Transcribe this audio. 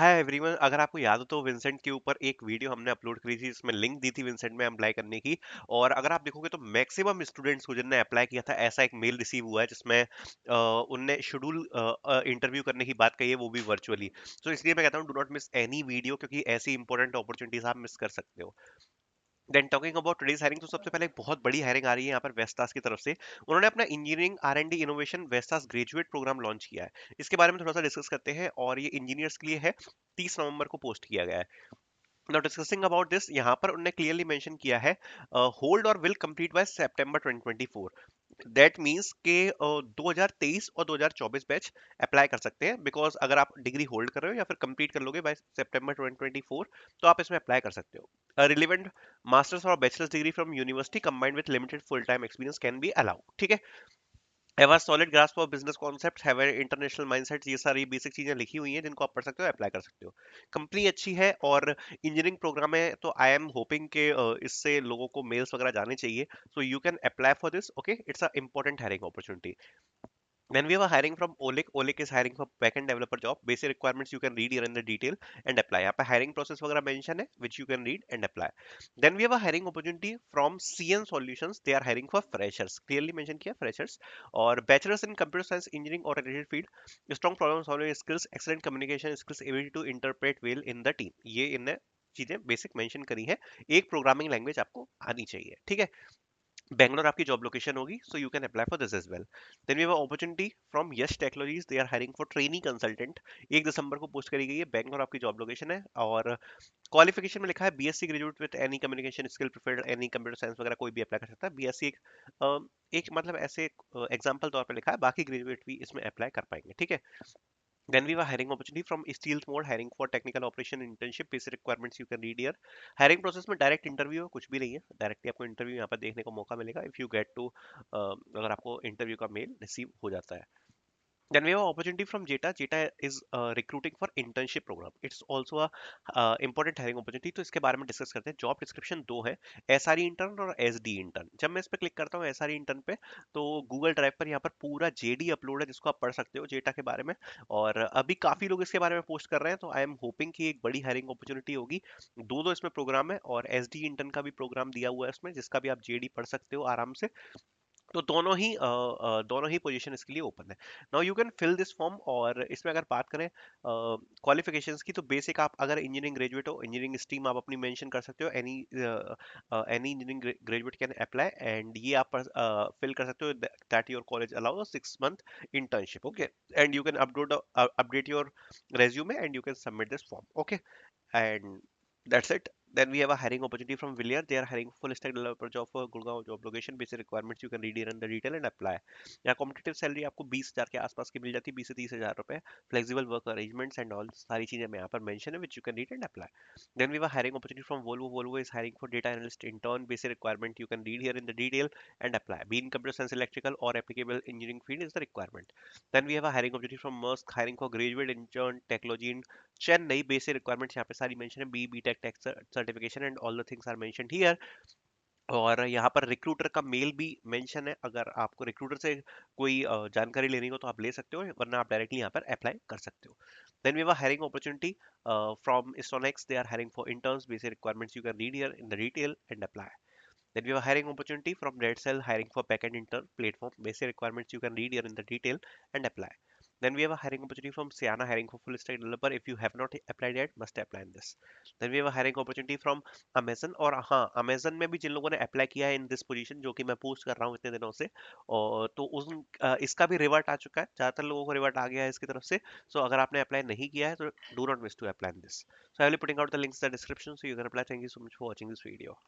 Hi everyone, अगर आपको याद हो तो विंसेंट के ऊपर एक वीडियो हमने अपलोड करी थी, इसमें लिंक दी थी विंसेंट में अप्लाई करने की। और अगर आप देखोगे तो मैक्सिमम स्टूडेंट्स को जिनने अप्लाई किया था, ऐसा एक मेल रिसीव हुआ है जिसमें उनने शेड्यूल इंटरव्यू करने की बात कही है, वो भी वर्चुअली। तो इसलिए मैं कहता हूँ, do not miss any video, क्योंकि ऐसी इंपॉर्टेंट अपॉर्चुनिटीज आप मिस कर सकते हो। Then talking about today's hiring, तो सबसे पहले एक बहुत बड़ी हायरिंग आ रही है यहाँ पर वेस्टास की तरफ से। उन्होंने अपना engineering R&D innovation Vestas graduate program launch किया है। इसके बारे में थोड़ा सा डिस्कस करते हैं, और ये इंजीनियर्स के लिए है। 30 नवंबर को पोस्ट किया गया है। नाउ डिस्कसिंग अबाउट दिस, यहाँ पर उन्होंने क्लियरली मेंशन किया है, होल्ड और will complete bye September 2024। That means के 2023 और 2024 बैच अप्लाई कर सकते हैं, बिकॉज अगर आप डिग्री होल्ड कर रहे हो या फिर कंप्लीट कर लोगे बाय सितंबर 2024, तो आप इसमें अप्लाई कर सकते हो। रिलेवेंट मास्टर्स और bachelors degree from university combined with limited full time experience can be allowed. ठीक है। Have a solid grasp of business concept, have a international mindset, ये सारी बेसिक चीजें लिखी हुई हैं जिनको आप पढ़ सकते हो, अप्लाई कर सकते हो। कंपनी अच्छी है और इंजीनियरिंग प्रोग्राम है, तो आई एम होपिंग के इससे लोगों को मेल्स वगैरह जाने चाहिए। सो you can apply for this. Okay, it's a important hiring opportunity. Then we have a hiring from Olik. Olik is hiring for backend developer job. Basic requirements you can read here in the detail and apply. यहाँ पे hiring process वगैरह mention है, which you can read and apply. Then we have a hiring opportunity from CN Solutions. They are hiring for freshers. Clearly mention किया freshers. और bachelors in computer science engineering or related field. Strong problem solving skills, excellent communication skills, ability to interpret well in the team. ये इनने चीजें basic mention करी है। एक programming language आपको आनी चाहिए। ठीक है। बैंगलोर आपकी जॉब लोकेशन होगी, so you can apply for this as well. Then we have opportunity from Yash technologies. They are hiring for trainee consultant. 1 दिसंबर को पोस्ट करी गई है। बैंगलोर आपकी जॉब लोकेशन है। और क्वालिफिकेशन में लिखा है BSc graduate with any communication skill preferred, any computer science वगैरह कोई भी अप्लाई कर सकता है। बीएससी एक मतलब ऐसे एग्जाम्पल तौर पे लिखा है, बाकी ग्रेजुएट भी इसमें अप्लाई कर पाएंगे। ठीक है। Then we have a hiring opportunity from Steels Mode, hiring for technical operation internship. Basic requirements you can read here. Hiring process में डायरेक्ट इंटरव्यू कुछ भी नहीं है, डायरेक्टली आपको इंटरव्यू यहाँ पर देखने को मौका मिलेगा इफ यू गेट टू, अगर आपको इंटरव्यू का मेल रिसीव हो जाता है। Then we have opportunity from Jeta. Jeta is recruiting for internship program. It's also a important hiring opportunity. तो इसके बारे में डिस्कस करते हैं। जॉब डिस्क्रिप्शन दो है, SRE इंटर्न और SD इंटर्न। जब मैं इस पर क्लिक करता हूँ SRE इंटर्न पे, तो गूगल ड्राइव पर यहाँ पर पूरा JD अपलोड है, जिसको आप पढ़ सकते हो जेटा के बारे में। और अभी काफी लोग इसके बारे में पोस्ट कर रहे हैं, तो आई एम होपिंग कि एक बड़ी हायरिंग अपॉर्चुनिटी होगी। दो दो इसमें प्रोग्राम है, और SD इंटर्न का भी प्रोग्राम दिया हुआ है इसमें, जिसका भी आप JD पढ़ सकते हो आराम से। तो दोनों ही पोजीशन इसके लिए ओपन है। Now you can fill this form. और इसमें अगर बात करें क्वालिफिकेशंस की, तो बेसिक आप अगर इंजीनियरिंग ग्रेजुएट हो, इंजीनियरिंग स्ट्रीम आप अपनी मेंशन कर सकते हो। Any any engineering graduate can apply, and ये आप फिल कर सकते हो that your college allow 6 month internship. Okay, and you can update your resume and you can submit this form. Okay, and that's it. Then we have a hiring opportunity from Villiers. They are hiring full stack developer job for Gurgaon job location. Basic requirements you can read here in the detail and apply. यहाँ competitive salary आपको 20,000 के आसपास की मिल जाती है, 20 से 30,000 रुपए। Flexible work arrangements and all सारी चीजें मैं यहाँ पर मेंशन है, which you can read and apply. Then we have hiring opportunity from Volvo. Volvo is hiring for data analyst intern. Basic requirement you can read here in the detail and apply. Be in computer science, electrical or applicable engineering field is the requirement. Then we have a hiring opportunity from Maersk, hiring for graduate intern technology in Chennai. Basic requirements यहाँ पे सारी mention है, B tech tech certification and all the things are mentioned here. और यहाँ पर recruiter का mail भी mention है, अगर आपको रिक्रूटर से कोई जानकारी लेनी हो तो आप ले सकते हो, वरना आप डायरेक्टली यहाँ पर अप्लाई कर सकते हो। Then we have a hiring opportunity from Stonex. They are hiring for interns. Basic requirements you can read here in the detail and apply. Then we have a hiring opportunity from Red Cell, hiring for backend intern platform. Basic requirements you can read here in the detail and apply. Then we have a hiring opportunity from Sienna, hiring for full stack developer. If you have not applied yet, must apply in this. Then we have a hiring opportunity from Amazon. और हाँ, Amazon में भी जिन लोगों ने apply किया है in this position, जो कि मैं पोस्ट कर रहा हूँ इतने दिनों से, और तो इसका भी रिवर्ट आ चुका है। ज़्यादातर लोगों को रिवर्ट आ गया है इसकी तरफ से। सो अगर आपने अप्लाई नहीं किया है, तो do not miss to apply in this. So I will putting out the links in the description, so you can apply. Thank you so much for watching this video.